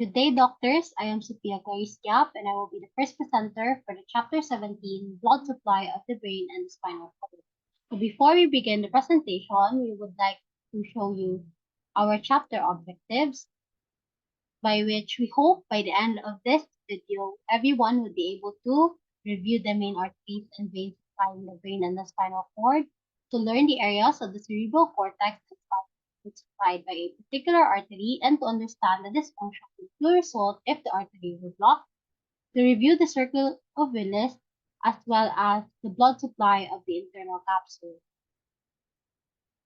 Good day, doctors. I am Sophia Quiap, and I will be the first presenter for the Chapter 17, Blood Supply of the Brain and the Spinal Cord. So before we begin the presentation, we would like to show you our chapter objectives, by which we hope by the end of this video, everyone would be able to review the main arteries and veins supplying the brain and the spinal cord, to learn the areas of the cerebral cortex and spinal cord supplied by a particular artery, and to understand the dysfunction which will result if the artery is blocked, to review the circle of Willis, as well as the blood supply of the internal capsule.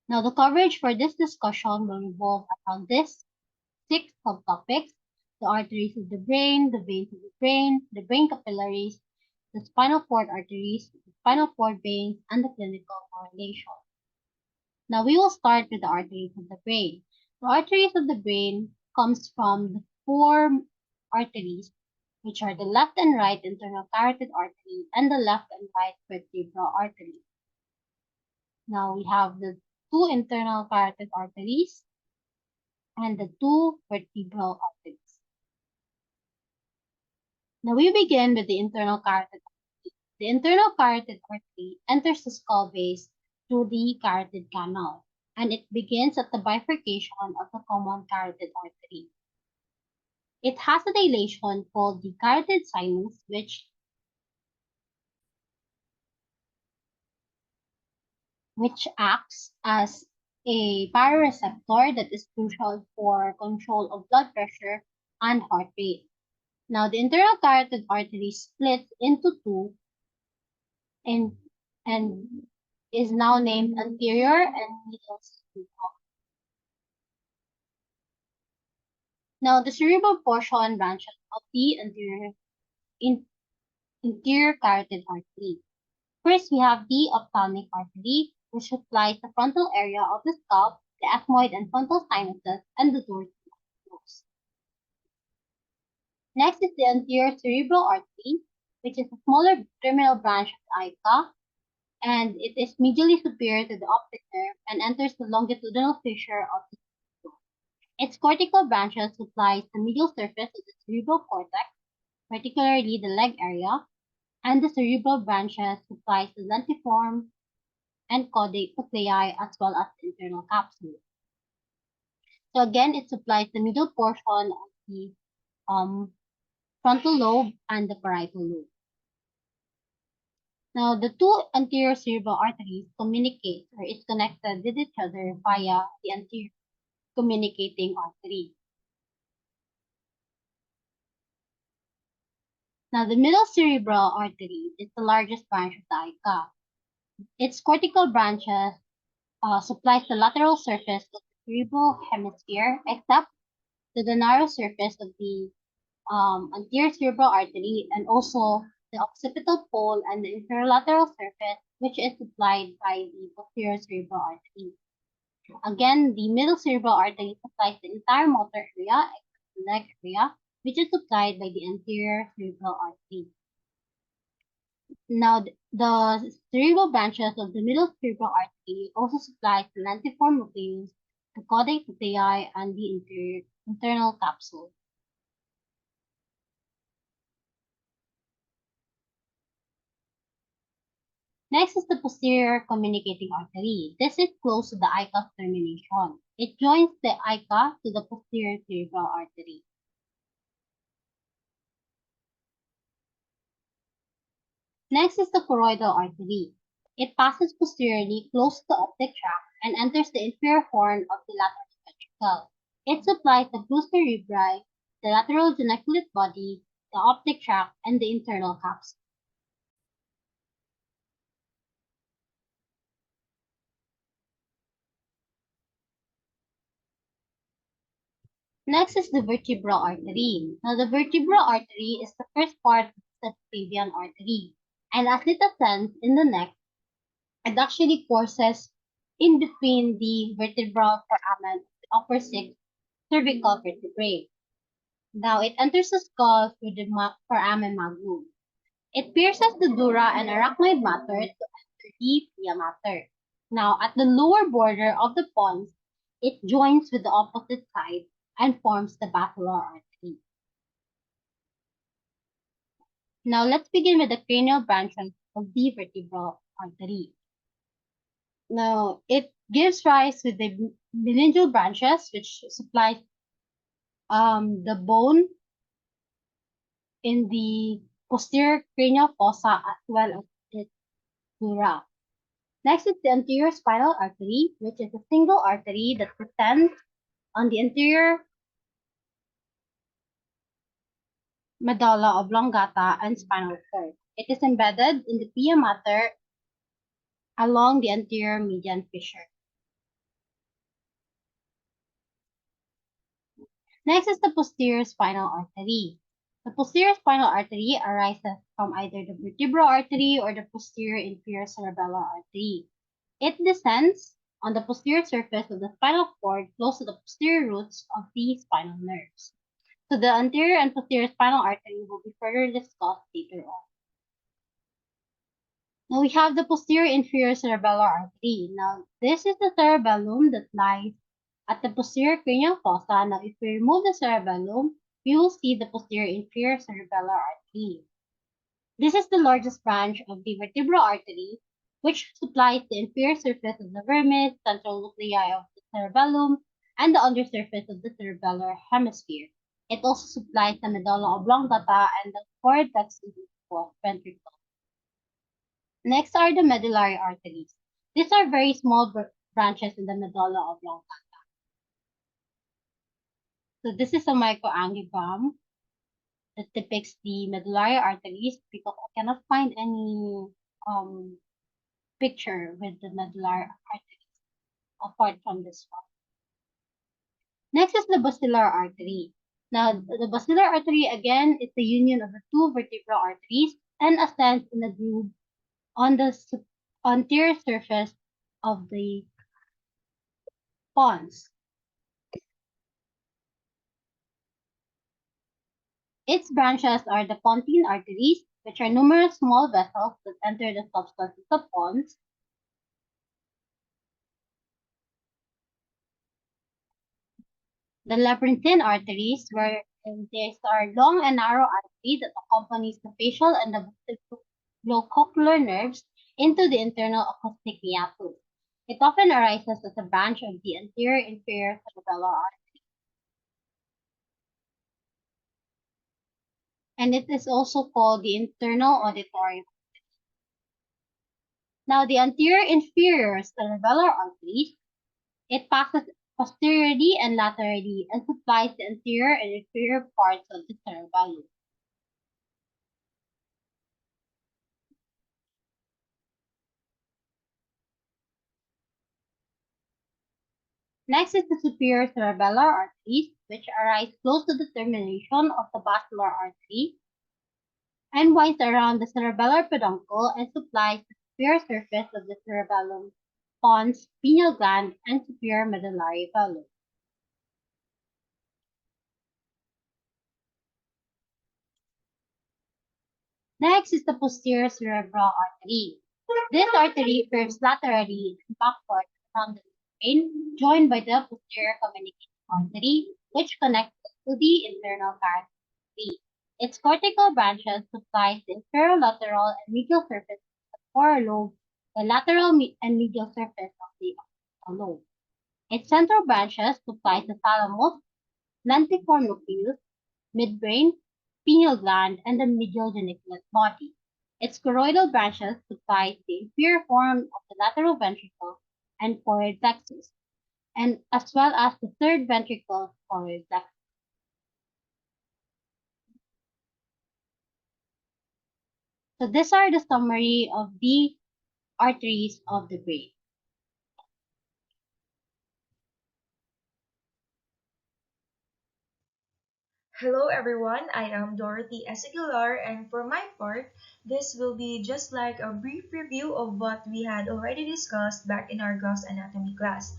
Now, the coverage for this discussion will revolve around this 6 subtopics: the arteries of the brain, the veins of the brain capillaries, the spinal cord arteries, the spinal cord veins, and the clinical correlation. Now we will start with the arteries of the brain. The arteries of the brain comes from the 4 arteries, which are the left and right internal carotid artery and the left and right vertebral artery. Now we have the 2 internal carotid arteries and the 2 vertebral arteries. Now we begin with the internal carotid artery. The internal carotid artery enters the skull base through the carotid canal, and it begins at the bifurcation of the common carotid artery. It has a dilation called the carotid sinus, which acts as a baroreceptor that is crucial for control of blood pressure and heart rate. Now, the internal carotid artery splits into 2 and is now named anterior and medial cerebral. Now, the cerebral portion branches of the anterior carotid artery. First, we have the ophthalmic artery, which supplies the frontal area of the scalp, the ethmoid and frontal sinuses, and the dorsal nose. Next is the anterior cerebral artery, which is a smaller terminal branch of the ICA, and it is medially superior to the optic nerve and enters the longitudinal fissure of the cerebellum. Its cortical branches supplies the medial surface of the cerebral cortex, particularly the leg area, and the cerebral branches supplies the lentiform and caudate nuclei as well as the internal capsule. So again, it supplies the middle portion of the frontal lobe and the parietal lobe. Now, the 2 anterior cerebral arteries communicate or is connected with each other via the anterior communicating artery. Now, the middle cerebral artery is the largest branch of the ICA. Its cortical branches supplies the lateral surface of the cerebral hemisphere, except to the narrow surface of the anterior cerebral artery, and also the occipital pole and the interlateral surface, which is supplied by the posterior cerebral artery. Again, the middle cerebral artery supplies the entire motor area, except the leg area, which is supplied by the anterior cerebral artery. Now, the cerebral branches of the middle cerebral artery also supplies the lentiform nucleus, the caudate nuclei, and the internal capsule. Next is the posterior communicating artery. This is close to the ICA termination. It joins the ICA to the posterior cerebral artery. Next is the choroidal artery. It passes posteriorly close to the optic tract and enters the inferior horn of the lateral ventricle. It supplies the blue cerebri, the lateral geniculate body, the optic tract, and the internal capsule. Next is the vertebral artery. Now, the vertebral artery is the first part of the subclavian artery, and as it ascends in the neck, it actually courses in between the vertebral foramen of the upper 6 cervical vertebrae. Now, it enters the skull through the foramen magnum. It pierces the dura and arachnoid mater to enter the pia mater. Now, at the lower border of the pons, it joins with the opposite side and forms the basilar artery. Now let's begin with the cranial branches of the vertebral artery. Now it gives rise to the meningeal branches, which supplies the bone in the posterior cranial fossa as well as its dura. Next is the anterior spinal artery, which is a single artery that descends on the anterior medulla oblongata and spinal cord. It is embedded in the pia mater along the anterior median fissure. Next is the posterior spinal artery. The posterior spinal artery arises from either the vertebral artery or the posterior inferior cerebellar artery. It descends on the posterior surface of the spinal cord close to the posterior roots of the spinal nerves. So the anterior and posterior spinal artery will be further discussed later on. Now we have the posterior inferior cerebellar artery. Now this is the cerebellum that lies at the posterior cranial fossa. Now if we remove the cerebellum, we will see the posterior inferior cerebellar artery. This is the largest branch of the vertebral artery, which supplies the inferior surface of the vermis, central nuclei of the cerebellum, and the undersurface of the cerebellar hemisphere. It also supplies the medulla oblongata and the cortex of the fourth ventricle. Next are the medullary arteries. These are very small branches in the medulla oblongata. So this is a microangiogram that depicts the medullary arteries because I cannot find any picture with the medullary arteries apart from this one. Next is the basilar artery. Now, the basilar artery again is the union of the two vertebral arteries and ascends in a groove on the anterior surface of the pons. Its branches are the pontine arteries, which are numerous small vessels that enter the substance of the pons. The labyrinthine arteries, where these are long and narrow artery that accompanies the facial and the glococular nerves into the internal acoustic hiatus. It often arises as a branch of the anterior inferior cerebellar artery, and it is also called the internal auditory. Now, the anterior inferior cerebellar arteries, it passes posteriorly and laterally and supplies the anterior and inferior parts of the cerebellum. Next is the superior cerebellar arteries, which arise close to the termination of the basilar artery and winds around the cerebellar peduncle and supplies the superior surface of the cerebellum, pons, pineal gland, and superior medullary velum. Next is the posterior cerebral artery. This artery curves laterally and backward around the brain, joined by the posterior communicating artery, which connects it to the internal carotid artery. Its cortical branches supplies the inferolateral and medial surface of the four lobe, the lateral and medial surface of the occipital lobe. Its central branches supplies the thalamus, lentiform nucleus, midbrain, pineal gland, and the medial geniculate body. Its choroidal branches supply the inferior form of the lateral ventricle and choroid plexus, and as well as the third ventricle choroid plexus. So these are the summary of the arteries of the brain. Hello everyone, I am Dorothy Aguilar, and for my part, this will be just like a brief review of what we had already discussed back in our gross anatomy class.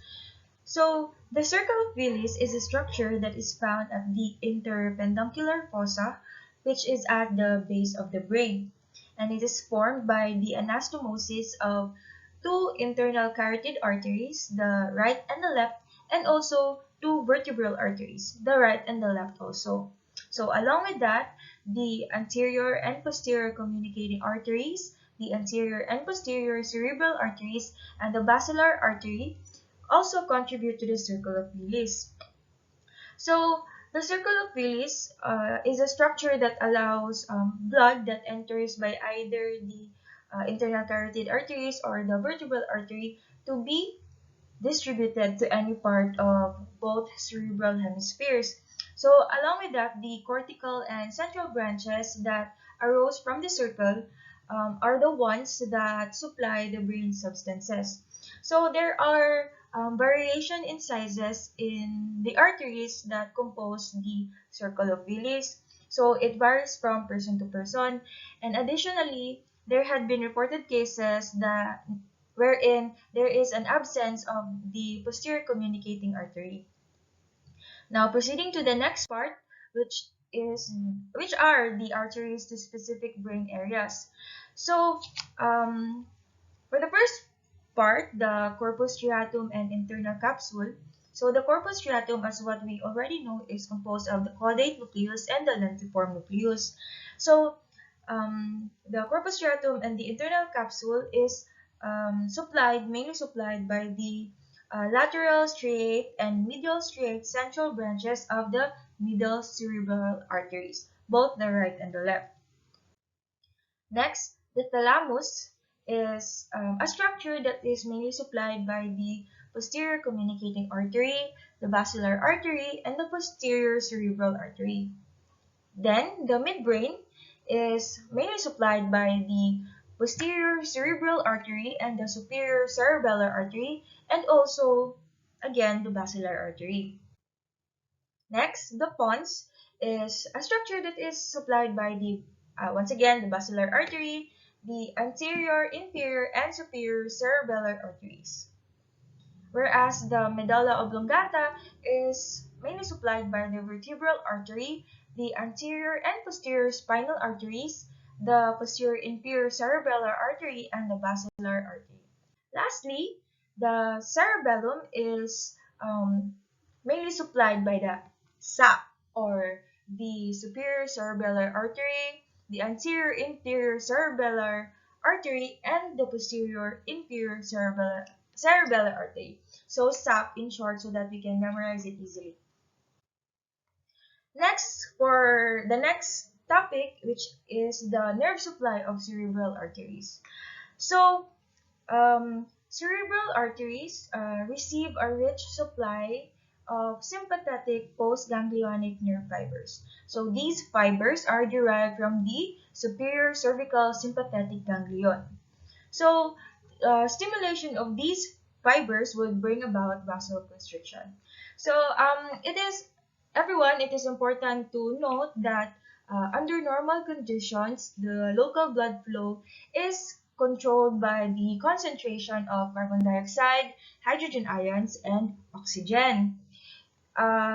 So, the circle of Willis is a structure that is found at the interpeduncular fossa, which is at the base of the brain, and it is formed by the anastomosis of two internal carotid arteries, the right and the left, and also two vertebral arteries, the right and the left also. So along with that, the anterior and posterior communicating arteries, the anterior and posterior cerebral arteries, and the basilar artery also contribute to the circle of Willis. So the circle of Willis is a structure that allows blood that enters by either the internal carotid arteries or the vertebral artery to be distributed to any part of both cerebral hemispheres. So along with that, the cortical and central branches that arose from the circle are the ones that supply the brain substances. So there are variation in sizes in the arteries that compose the circle of Willis. So it varies from person to person. And additionally, there had been reported cases that wherein there is an absence of the posterior communicating artery. Now proceeding to the next part, which is which are the arteries to specific brain areas. So for the first part, the corpus striatum and internal capsule. So the corpus striatum, as what we already know, is composed of the caudate nucleus and the lentiform nucleus. So the corpus striatum and the internal capsule is mainly supplied by the lateral striate and medial striate central branches of the middle cerebral arteries, both the right and the left. Next, the thalamus is a structure that is mainly supplied by the posterior communicating artery, the basilar artery, and the posterior cerebral artery. Then, the midbrain is mainly supplied by the posterior cerebral artery and the superior cerebellar artery, and also, again, the basilar artery. Next, the pons is a structure that is supplied by the, once again, the basilar artery, the anterior, inferior, and superior cerebellar arteries. Whereas the medulla oblongata is mainly supplied by the vertebral artery, the anterior and posterior spinal arteries, the posterior inferior cerebellar artery, and the basilar artery. Lastly, the cerebellum is mainly supplied by the SAP, or the superior cerebellar artery, the anterior inferior cerebellar artery, and the posterior inferior cerebellar artery. So SAP in short, so that we can memorize it easily. Next, for the next topic, which is the nerve supply of cerebral arteries. So cerebral arteries receive a rich supply of sympathetic postganglionic nerve fibers. So these fibers are derived from the superior cervical sympathetic ganglion. So stimulation of these fibers would bring about vasoconstriction. So it is important to note that under normal conditions, the local blood flow is controlled by the concentration of carbon dioxide, hydrogen ions, and oxygen,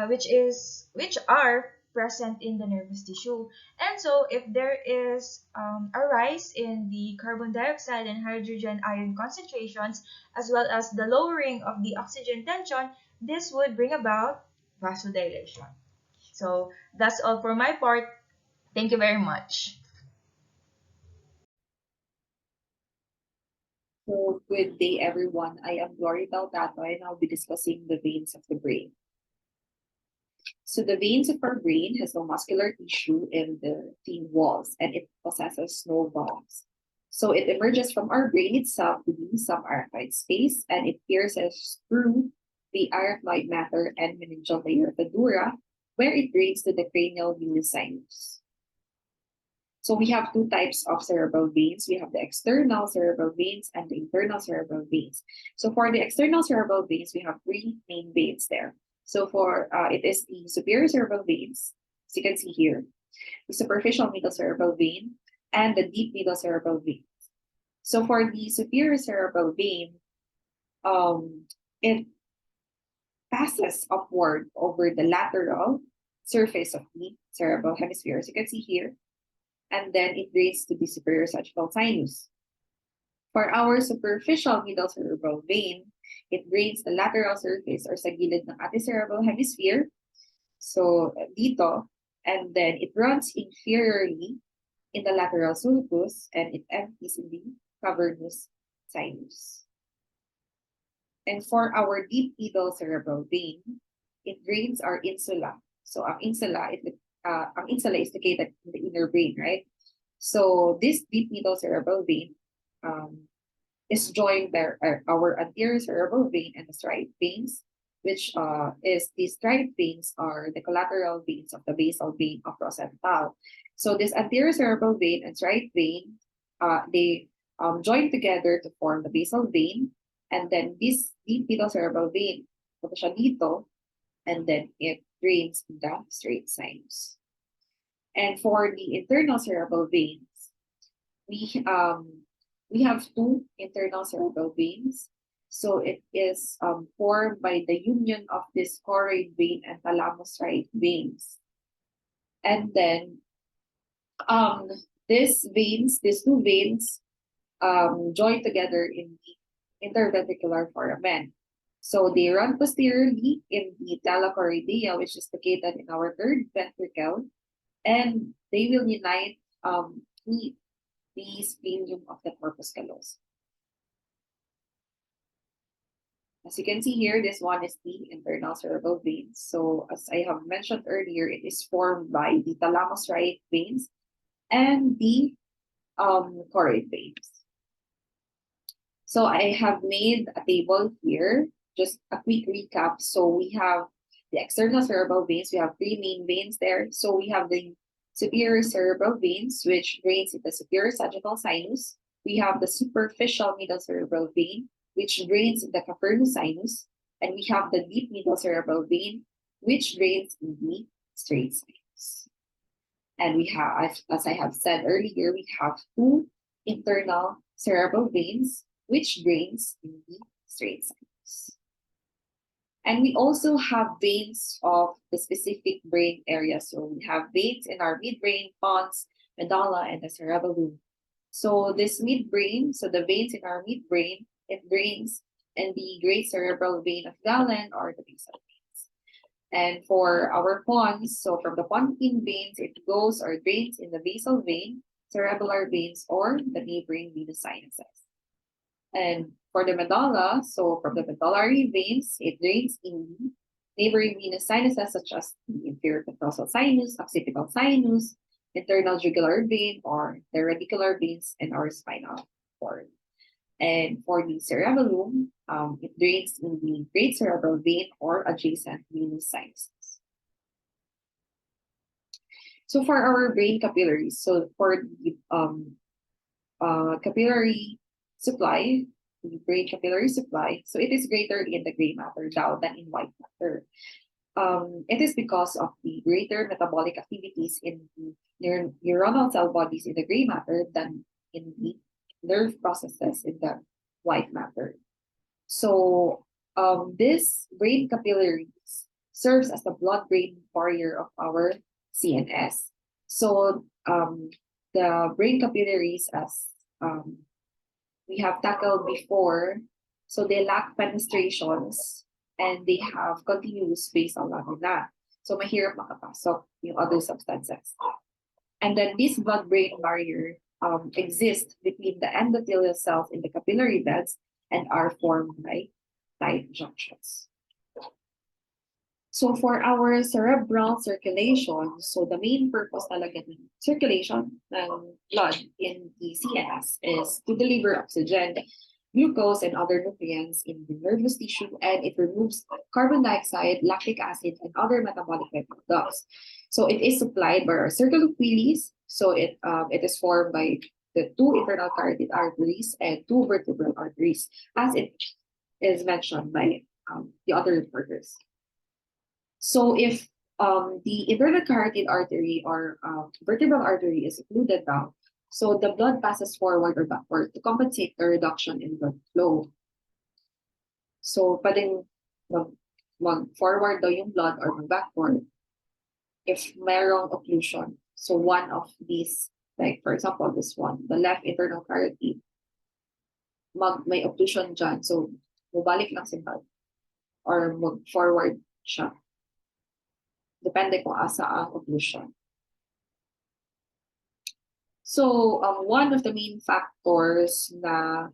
which are present in the nervous tissue. And so if there is a rise in the carbon dioxide and hydrogen ion concentrations, as well as the lowering of the oxygen tension, this would bring about vasodilation. So that's all for my part. Thank you very much. So, good day, everyone. I am Glory Tatoy, and I'll be discussing the veins of the brain. So, the veins of our brain has no muscular tissue in the thin walls, and it possesses no valves. So, it emerges from our brain itself to be subarachnoid space, and it pierces through the arachnoid matter and meningeal layer of the dura, where it drains to the cranial sinus. So we have two types of cerebral veins. We have the external cerebral veins and the internal cerebral veins. So for the external cerebral veins, we have three main veins there. So for it is the superior cerebral veins, as you can see here, the superficial middle cerebral vein, and the deep middle cerebral vein. So for the superior cerebral vein, it passes upward over the lateral surface of the cerebral hemisphere, as you can see here, and then it drains to the superior sagittal sinus. For our superficial middle cerebral vein, it drains the lateral surface or sa gilid ng ating cerebral hemisphere. So dito, and then it runs inferiorly in the lateral sulcus, and it empties in the cavernous sinus. And for our deep middle cerebral vein, it drains our insula. So ang insula is located in the inner brain, right? So this deep middle cerebral vein is joined by our anterior cerebral vein and the striate veins, which is these striate veins are the collateral veins of the basal vein of Rosenthal. So this anterior cerebral vein and striate vein, they join together to form the basal vein, and then this deep middle cerebral vein, punta siya dito, and then it drains in the straight sinus. And for the internal cerebral veins, we have two internal cerebral veins. So it is formed by the union of this choroid vein and thalamus-striate veins. And then these two veins join together in the interventricular foramen. So they run posteriorly in the thalachoroidea, which is located in our third ventricle, and they will unite with the splenium of the corpus callosum. As you can see here, this one is the internal cerebral veins. So as I have mentioned earlier, it is formed by the thalamus-striate veins and the choroid veins. So I have made a table here, just a quick recap. So we have the external cerebral veins. We have three main veins there. So we have the superior cerebral veins, which drains in the superior sagittal sinus. We have the superficial middle cerebral vein, which drains in the cavernous sinus. And we have the deep middle cerebral vein, which drains in the straight sinus. And we have, as I have said earlier, we have two internal cerebral veins, which drains in the straight sinus. And we also have veins of the specific brain area. So we have veins in our midbrain, pons, medulla, and the cerebellum. So this midbrain, so the veins in our midbrain, it drains in the great cerebral vein of Galen or the basal veins. And for our pons, so from the pontine veins, it goes or drains in the basal vein, cerebellar veins, or the neighboring venous sinuses. And for the medulla, so from the medullary veins, it drains in the neighboring venous sinuses such as the inferior petrosal sinus, occipital sinus, internal jugular vein, or the radicular veins in our spinal cord. And for the cerebellum, it drains in the great cerebral vein or adjacent venous sinuses. So for our brain capillaries, so for the capillary supply, the brain capillary supply, so it is greater in the gray matter than in white matter. It is because of the greater metabolic activities in the neuronal cell bodies in the gray matter than in the nerve processes in the white matter. So this brain capillaries serves as the blood-brain barrier of our CNS. So the brain capillaries, as we have tackled before, so they lack fenestrations and they have continuous basal lamina. So mahirap makapasok yung other substances. And then this blood-brain barrier exists between the endothelial cells in the capillary beds and are formed by tight junctions. So for our cerebral circulation, so the main purpose talaga ng circulation ng blood in the CNS is to deliver oxygen, glucose, and other nutrients in the nervous tissue, and it removes carbon dioxide, lactic acid, and other metabolic byproducts. So it is supplied by our circle of Willis. So it is formed by the two internal carotid arteries and two vertebral arteries, as it is mentioned by the other reporters. So if the internal carotid artery or vertebral artery is occluded now, so the blood passes forward or backward to compensate the reduction in blood flow. So pwedeng mag-forward daw yung blood or mag-backward if mayroong occlusion. So one of these, like for example, this one, the left internal carotid, may occlusion dyan. So mabalik lang si blood or mag-forward siya. depende kung asa ang occlusion. So, one of the main factors na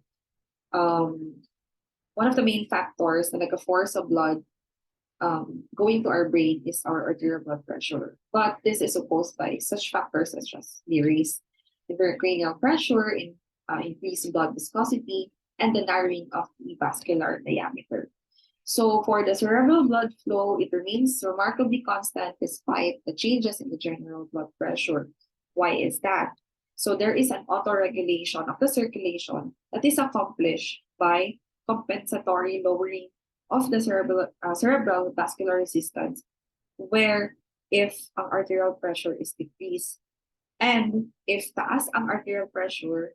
nag-force of blood going to our brain is our arterial blood pressure. But this is opposed by such factors such as the raised intracranial pressure, increased blood viscosity, and the narrowing of the vascular diameter. So for the cerebral blood flow, it remains remarkably constant despite the changes in the general blood pressure. Why is that? So there is an autoregulation of the circulation that is accomplished by compensatory lowering of the cerebral vascular resistance, where if ang arterial pressure is decreased and if taas ang arterial pressure,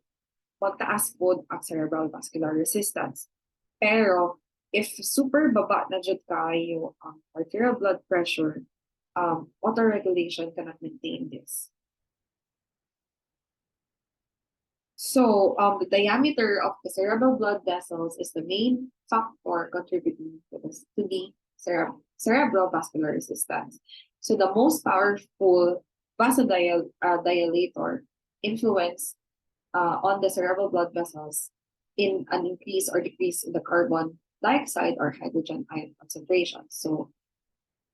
magtaas po ang cerebral vascular resistance. Pero if super baba na jud kayo ang arterial blood pressure, autoregulation cannot maintain this. So the diameter of the cerebral blood vessels is the main factor contributing to the cerebral vascular resistance. So the most powerful vasodilator influence on the cerebral blood vessels in an increase or decrease in the carbon dioxide or hydrogen ion concentration. So,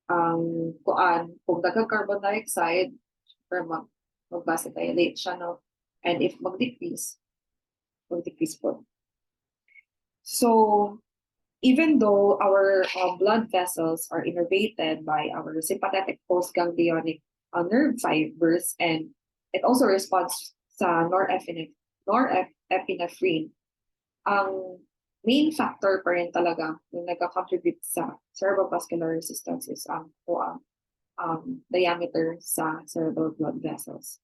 kung daghang carbon dioxide, mag-vasodilate siya, no? And if mag-decrease po. So, even though our blood vessels are innervated by our sympathetic postganglionic nerve fibers, and it also responds sa norepinephrine, ang main factor pa rin talaga yung nagka-contribute sa cerebral vascular resistance is ang diameter sa cerebral blood vessels.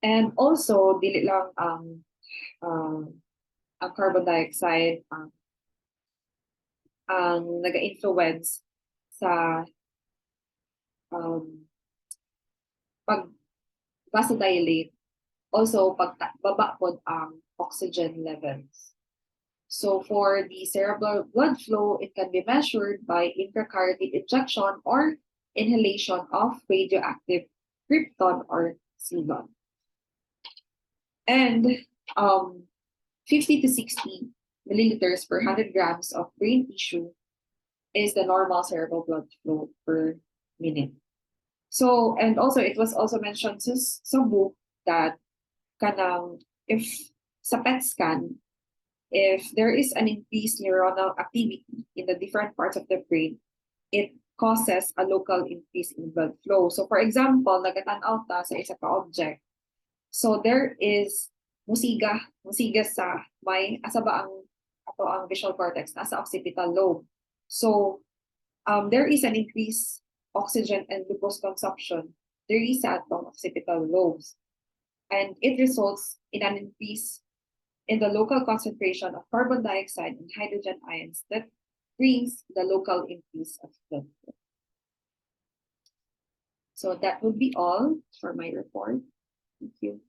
And also, dili lang ang carbon dioxide ang nag-influence sa pag-vasodilate, also pagbaba po ang oxygen levels. So for the cerebral blood flow, it can be measured by intracarotid injection or inhalation of radioactive krypton or xenon. And 50 to 60 milliliters per 100 grams of brain tissue is the normal cerebral blood flow per minute. So, and also it was also mentioned sa book that if sa PET scan, if there is an increased neuronal activity in the different parts of the brain, it causes a local increase in blood flow. So for example, nagatanaw ta sa isa ka object. So there is musiga sa may asa ba ang visual cortex nasa occipital lobe. So there is an increased oxygen and glucose consumption there is at the occipital lobes, and it results in an increase in the local concentration of carbon dioxide and hydrogen ions that brings the local increase of blood flow. So that would be all for my report. Thank you.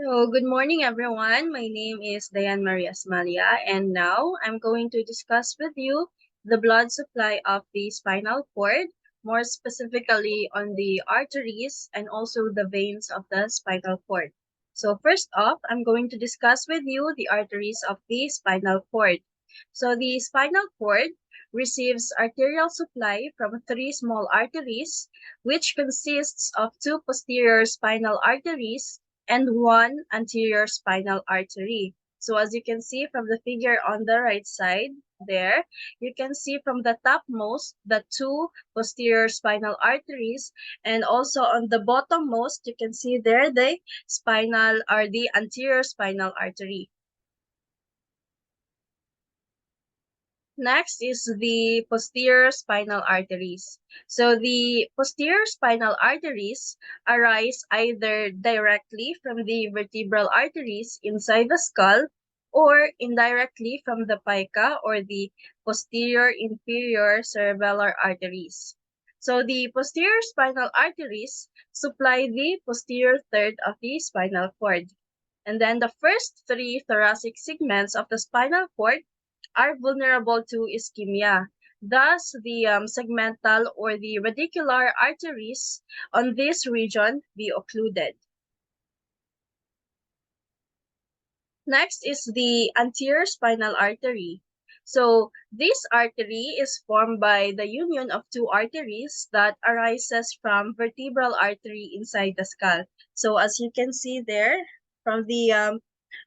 So, good morning, everyone. My name is Diane Maria Esmalla, and now I'm going to discuss with you the blood supply of the spinal cord, more specifically on the arteries and also the veins of the spinal cord. So, first off, I'm going to discuss with you the arteries of the spinal cord. So, the spinal cord receives arterial supply from 3 small arteries, which consists of 2 posterior spinal arteries and 1 anterior spinal artery. So as you can see from the figure on the right side there, you can see from the topmost the 2 posterior spinal arteries, and also on the bottommost you can see there the anterior spinal artery. Next is the posterior spinal arteries. So the posterior spinal arteries arise either directly from the vertebral arteries inside the skull or indirectly from the pica or the posterior inferior cerebellar arteries. So the posterior spinal arteries supply the posterior third of the spinal cord. And then the first three thoracic segments of the spinal cord are vulnerable to ischemia. Thus, the segmental or the radicular arteries on this region be occluded. Next is the anterior spinal artery. So this artery is formed by the union of two arteries that arises from vertebral artery inside the skull. So as you can see there from the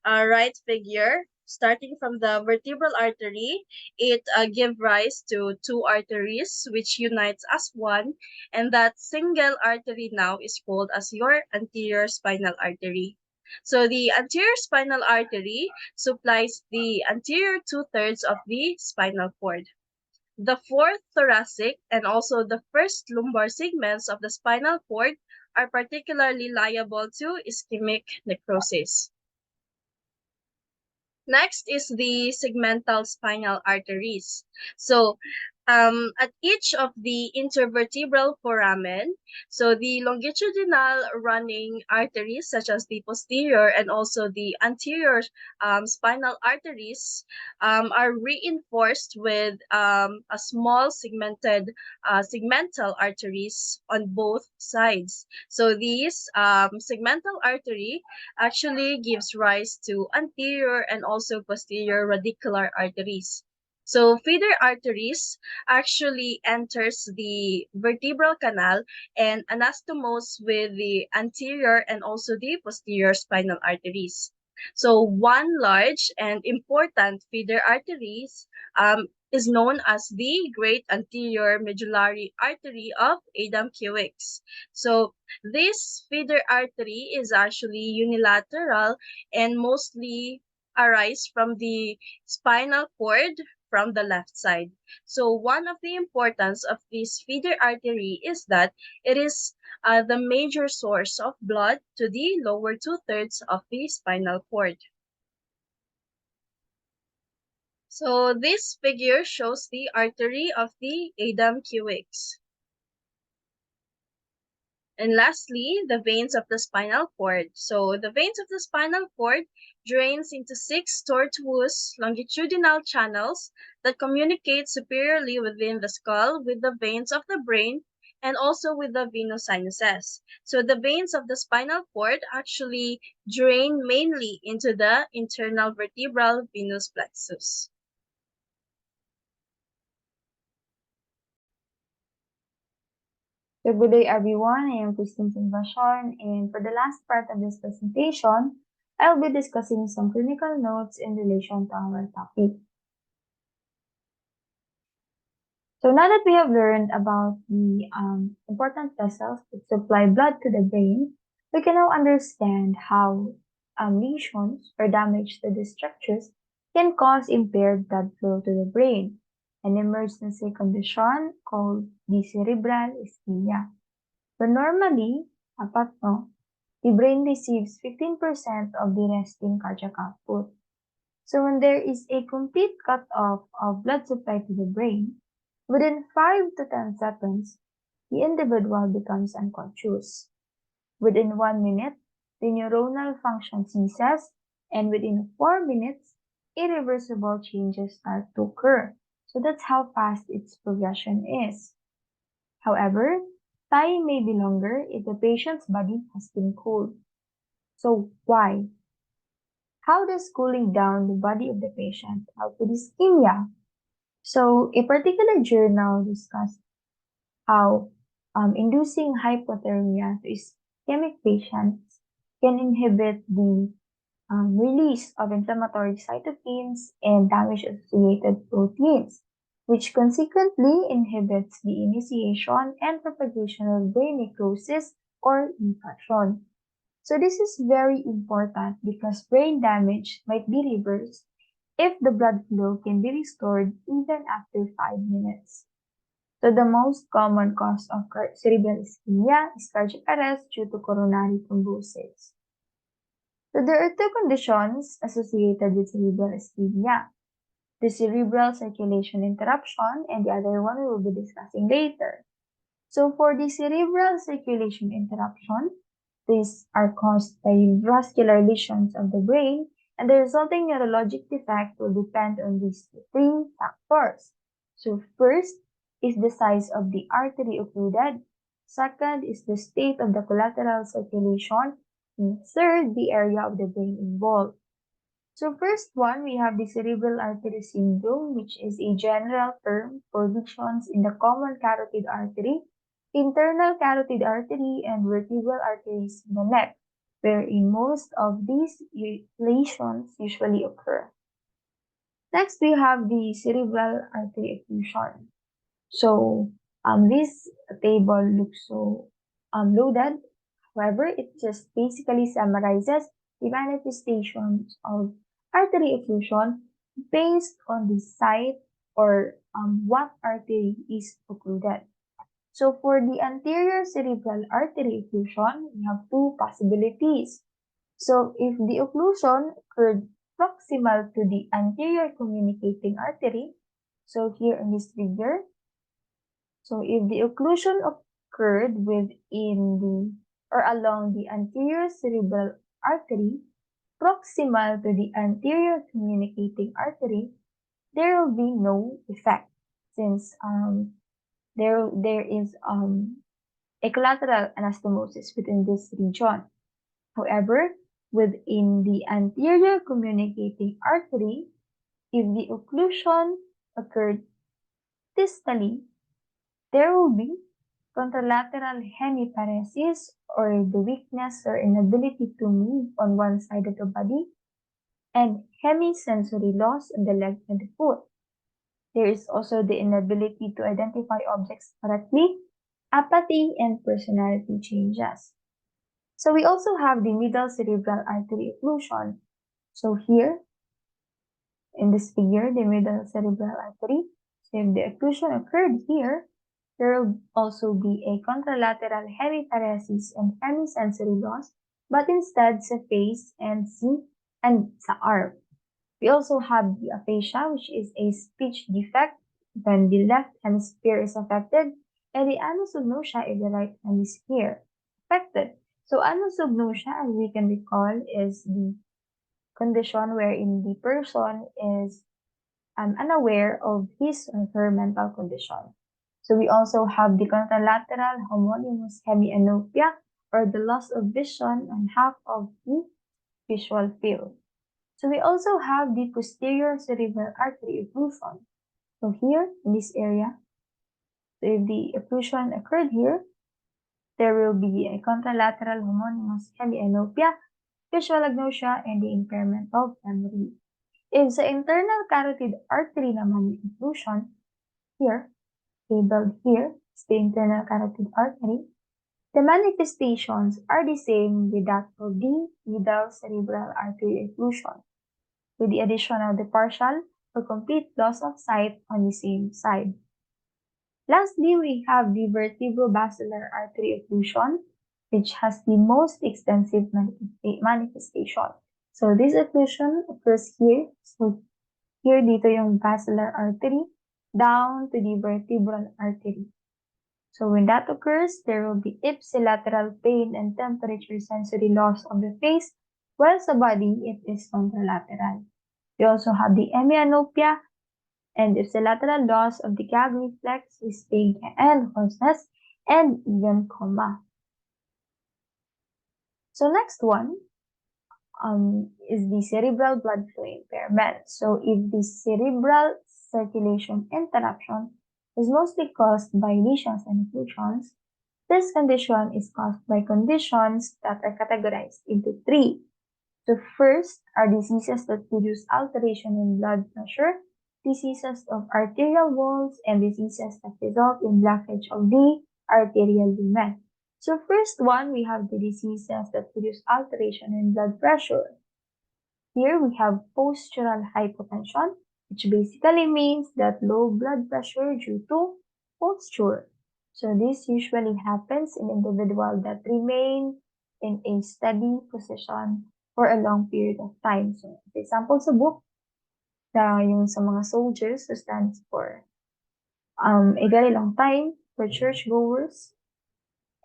right figure, starting from the vertebral artery, it gives rise to two arteries which unites as one, and that single artery now is called as your anterior spinal artery. So the anterior spinal artery supplies the anterior two-thirds of the spinal cord. The fourth thoracic and also the first lumbar segments of the spinal cord are particularly liable to ischemic necrosis. Next is the segmental spinal arteries. So, at each of the intervertebral foramen, so the longitudinal running arteries, such as the posterior and also the anterior spinal arteries, are reinforced with a small segmental arteries on both sides. So these segmental artery actually gives rise to anterior and also posterior radicular arteries. So feeder arteries actually enters the vertebral canal and anastomose with the anterior and also the posterior spinal arteries. So one large and important feeder arteries is known as the great anterior medullary artery of Adam Kiewicz. So this feeder artery is actually unilateral and mostly arise from the spinal cord from the left side. So one of the importance of this feeder artery is that it is the major source of blood to the lower two-thirds of the spinal cord. So this figure shows the artery of the Adam Kiewicz. And lastly, the veins of the spinal cord. So the veins of the spinal cord drains into 6 tortuous longitudinal channels that communicate superiorly within the skull with the veins of the brain and also with the venous sinuses. So the veins of the spinal cord actually drain mainly into the internal vertebral venous plexus. So good day everyone, I am Christine Salvacion, and for the last part of this presentation, I'll be discussing some clinical notes in relation to our topic. So now that we have learned about the important vessels that supply blood to the brain, we can now understand how lesions or damage to the structures can cause impaired blood flow to the brain, an emergency condition called the cerebral ischemia. So normally, apat no, the brain receives 15% of the resting cardiac output. So when there is a complete cut-off of blood supply to the brain, within 5 to 10 seconds, the individual becomes unconscious. Within 1 minute, the neuronal function ceases, and within 4 minutes, irreversible changes start to occur. So that's how fast its progression is. However, time may be longer if the patient's body has been cooled. So why? How does cooling down the body of the patient help with ischemia? So a particular journal discussed how inducing hypothermia to ischemic patients can inhibit the release of inflammatory cytokines and damage-associated proteins, which consequently inhibits the initiation and propagation of brain necrosis or infection. So this is very important because brain damage might be reversed if the blood flow can be restored even after 5 minutes. So the most common cause of cerebral ischemia is cardiac arrest due to coronary thrombosis. So there are two conditions associated with cerebral ischemia: the cerebral circulation interruption and the other one we will be discussing later. So for the cerebral circulation interruption, These are caused by vascular lesions of the brain, and the resulting neurologic defect will depend on these three factors. So first is the size of the artery occluded. Second is the state of the collateral circulation. And third, the area of the brain involved. So first one, we have the cerebral artery syndrome, which is a general term for lesions in the common carotid artery, internal carotid artery, and vertebral arteries in the neck, wherein most of these lesions usually occur. Next, we have the cerebral artery occlusion. So this table looks so loaded. However, it just basically summarizes the manifestations of artery occlusion based on the site or what artery is occluded. So for the anterior cerebral artery occlusion, we have two possibilities. So if the occlusion occurred proximal to the anterior communicating artery, so here in this figure, so if the occlusion occurred within the or along the anterior cerebral artery, proximal to the anterior communicating artery, there will be no effect since there is a collateral anastomosis within this region. However, within the anterior communicating artery, if the occlusion occurred distally, there will be contralateral hemiparesis, or the weakness or inability to move on one side of the body, and hemisensory loss in the leg and the foot. There is also the inability to identify objects correctly, apathy, and personality changes. So we also have the middle cerebral artery occlusion. So here, in this figure, the middle cerebral artery, so if the occlusion occurred here, there will also be a contralateral hemiparesis and hemisensory loss, but instead sa face and sa arm. We also have the aphasia, which is a speech defect when the left hemisphere is affected, and the anosognosia if the right hemisphere affected. So anosognosia, as we can recall, is the condition wherein the person is unaware of his or her mental condition. So we also have the contralateral homonymous hemianopia, or the loss of vision on half of the visual field. So we also have the posterior cerebral artery occlusion. So here, in this area, so if the occlusion occurred here, there will be a contralateral homonymous hemianopia, visual agnosia, and the impairment of memory. If sa internal carotid artery naman yung occlusion, here, labeled here, is the internal carotid artery, the manifestations are the same with that of the middle cerebral artery occlusion, with the addition of the partial or complete loss of sight on the same side. Lastly, we have the vertebrobasilar artery occlusion, which has the most extensive manifestation. So this occlusion occurs here. So here dito yung basilar artery down to the vertebral artery. So when that occurs, there will be ipsilateral pain and temperature sensory loss of the face, while sa body, it is contralateral. We also have the hemianopia and ipsilateral loss of the gag reflex, pain and hoarseness, and even coma. So next one is the cerebral blood flow impairment. So if the cerebral circulation interruption is mostly caused by lesions and occlusions, this condition is caused by conditions that are categorized into three. The first are diseases that produce alteration in blood pressure, diseases of arterial walls, and diseases that result in blockage of the arterial lumen. So first one, we have the diseases that produce alteration in blood pressure. Here we have postural hypotension, which basically means that low blood pressure due to posture. So this usually happens in individuals that remain in a steady position for a long period of time. So, for example, sa book, yung sa mga soldiers, so stands for a very long time for churchgoers.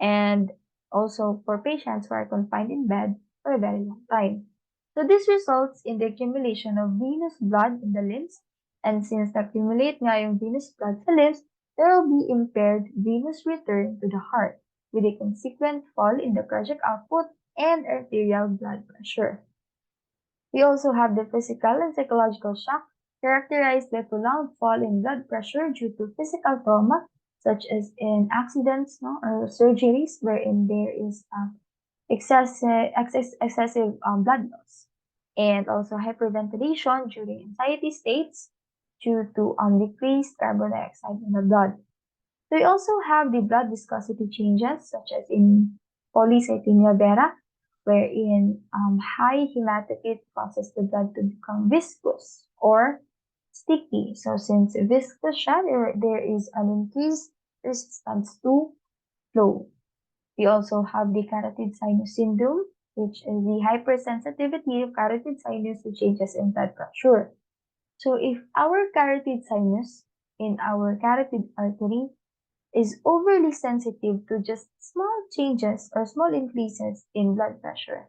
And also for patients who are confined in bed for a very long time. So this results in the accumulation of venous blood in the limbs, and since na-accumulate nga yung venous blood sa limbs, there will be impaired venous return to the heart, with a consequent fall in the cardiac output and arterial blood pressure. We also have the physical and psychological shock characterized by prolonged fall in blood pressure due to physical trauma, such as in accidents or surgeries wherein there is excessive blood loss, and also hyperventilation during anxiety states due to decreased carbon dioxide in the blood. So we also have the blood viscosity changes, such as in polycythemia vera, wherein high hematocrit causes the blood to become viscous or sticky. So since viscous siya, there is an increased resistance to flow. We also have the carotid sinus syndrome, which is the hypersensitivity of carotid sinus to changes in blood pressure. So if our carotid sinus in our carotid artery is overly sensitive to just small changes or small increases in blood pressure,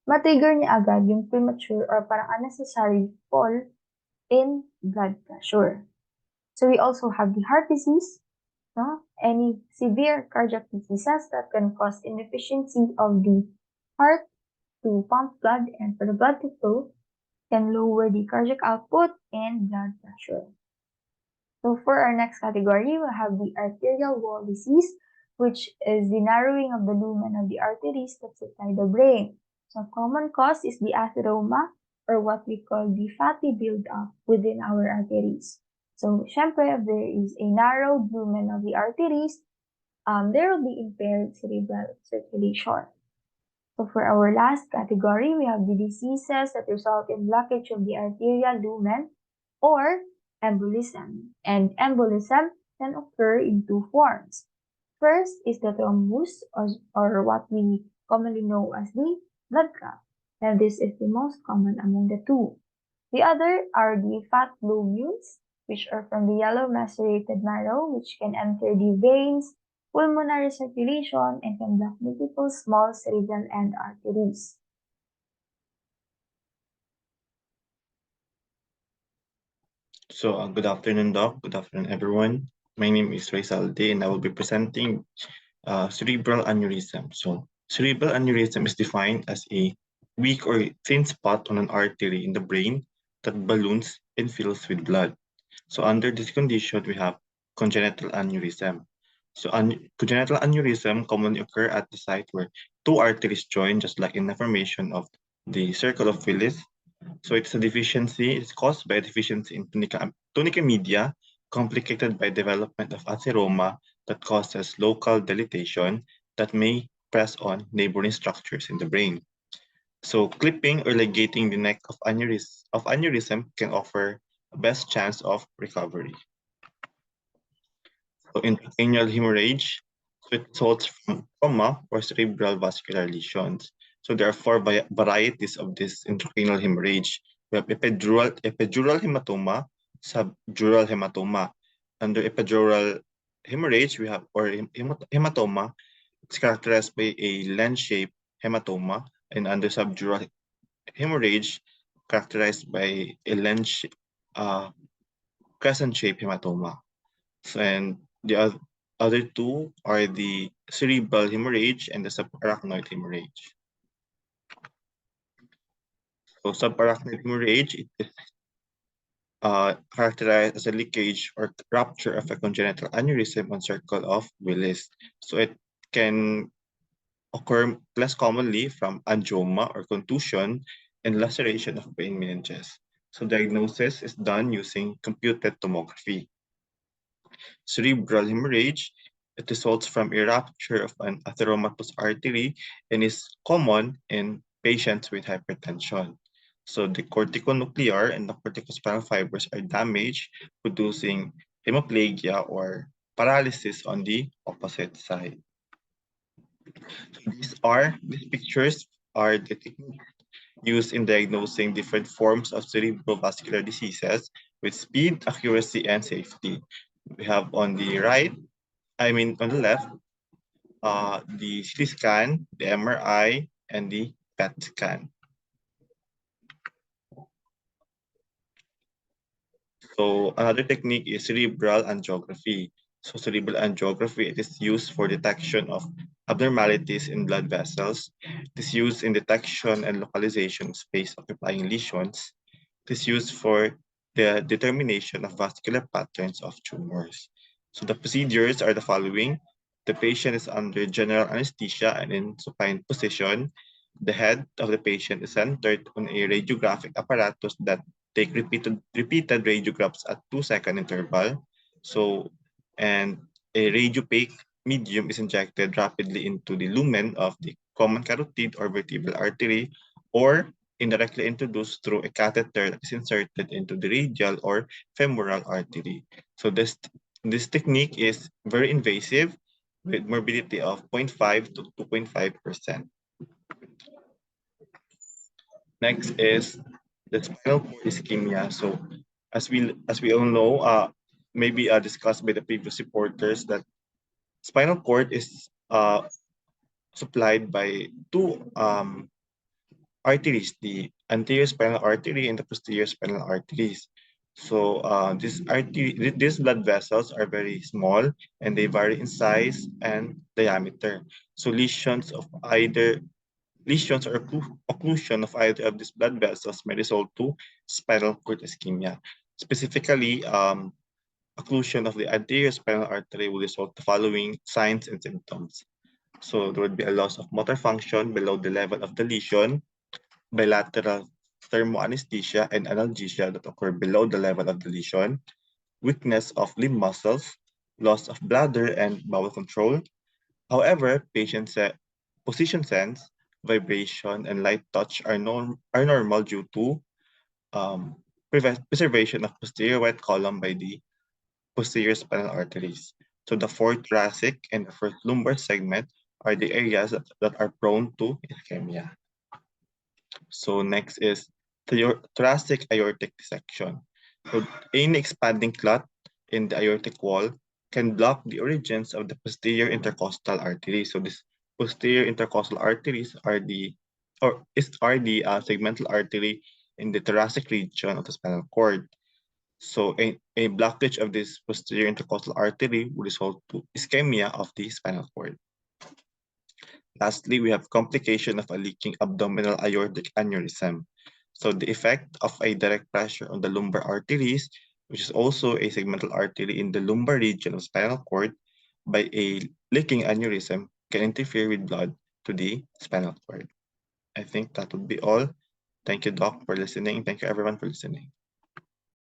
matrigger niya agad yung premature or parang unnecessary fall in blood pressure. So we also have the heart disease, any severe cardiac diseases that can cause inefficiency of the heart to pump blood and for the blood to flow can lower the cardiac output and blood pressure. So for our next category, we'll have the arterial wall disease, which is the narrowing of the lumen of the arteries that supply the brain. So common cause is the atheroma, or what we call the fatty buildup within our arteries. So syempre, if there is a narrowed lumen of the arteries, there will be impaired cerebral circulation. So for our last category, we have the diseases that result in blockage of the arterial lumen or embolism. And embolism can occur in two forms. First is the thrombus, or what we commonly know as the blood clot. And this is the most common among the two. The other are the fat globules, which are from the yellow macerated marrow, which can enter the veins, pulmonary circulation, and can block multiple small cerebral end arteries. So, good afternoon, Doc. Good afternoon, everyone. My name is Ray Salde, and I will be presenting cerebral aneurysm. So, cerebral aneurysm is defined as a weak or thin spot on an artery in the brain that balloons and fills with blood. So, under this condition, we have congenital aneurysm. So, congenital aneurysm commonly occur at the site where two arteries join, just like in the formation of the circle of Willis. So it's a deficiency, it's caused by a deficiency in tunica media, complicated by development of atheroma that causes local dilatation that may press on neighboring structures in the brain. So clipping or ligating the neck of aneurysm can offer a best chance of recovery. So intracranial hemorrhage, so it results from trauma or cerebral vascular lesions. So there are four varieties of this intracranial hemorrhage. We have epidural hematoma, subdural hematoma. Under epidural hemorrhage, we have hematoma. It's characterized by a lens-shaped hematoma, and under subdural hemorrhage, characterized by a crescent-shaped hematoma. So, and the other two are the cerebral hemorrhage and the subarachnoid hemorrhage. So subarachnoid hemorrhage is characterized as a leakage or rupture of a congenital aneurysm on circle of Willis. So it can occur less commonly from angioma or contusion and laceration of brain meninges. So diagnosis is done using computed tomography. Cerebral hemorrhage, it results from a rupture of an atheromatous artery and is common in patients with hypertension. So the corticonuclear and the corticospinal fibers are damaged, producing hemiplegia or paralysis on the opposite side. So these pictures are the techniques used in diagnosing different forms of cerebrovascular diseases with speed, accuracy, and safety. We have on the right, on the left, the CT scan, the MRI, and the PET scan. So another technique is cerebral angiography. So cerebral angiography, it is used for detection of abnormalities in blood vessels. It is used in detection and localization of space-occupying lesions. It is used for the determination of vascular patterns of tumors. So the procedures are the following. The patient is under general anesthesia and in supine position. The head of the patient is centered on a radiographic apparatus that take repeated radiographs at 2-second interval. So, and a radiopaque medium is injected rapidly into the lumen of the common carotid or vertebral artery, or indirectly introduced through a catheter that is inserted into the radial or femoral artery. So this technique is very invasive with morbidity of 0.5 to 2.5%. Next is the spinal cord ischemia. So as we all know, maybe discussed by the previous reporters, that spinal cord is supplied by two arteries, the anterior spinal artery and the posterior spinal arteries. So these blood vessels are very small and they vary in size and diameter. So lesions or occlusion of either of these blood vessels may result to spinal cord ischemia. Specifically, occlusion of the anterior spinal artery will result the following signs and symptoms. So there would be a loss of motor function below the level of the lesion, bilateral thermoanesthesia and analgesia that occur below the level of the lesion, weakness of limb muscles, loss of bladder and bowel control. However, position sense, vibration, and light touch are normal due to preservation of posterior white column by the posterior spinal arteries. So the fourth thoracic and the first lumbar segment are the areas that are prone to ischemia. So next is thoracic aortic dissection. So any expanding clot in the aortic wall can block the origins of the posterior intercostal arteries. So this posterior intercostal arteries are the segmental artery in the thoracic region of the spinal cord. So a blockage of this posterior intercostal artery will result to ischemia of the spinal cord. Lastly, we have complication of a leaking abdominal aortic aneurysm. So the effect of a direct pressure on the lumbar arteries, which is also a segmental artery in the lumbar region of spinal cord, by a leaking aneurysm can interfere with blood to the spinal cord. I think that would be all. Thank you, Doc, for listening. Thank you, everyone, for listening.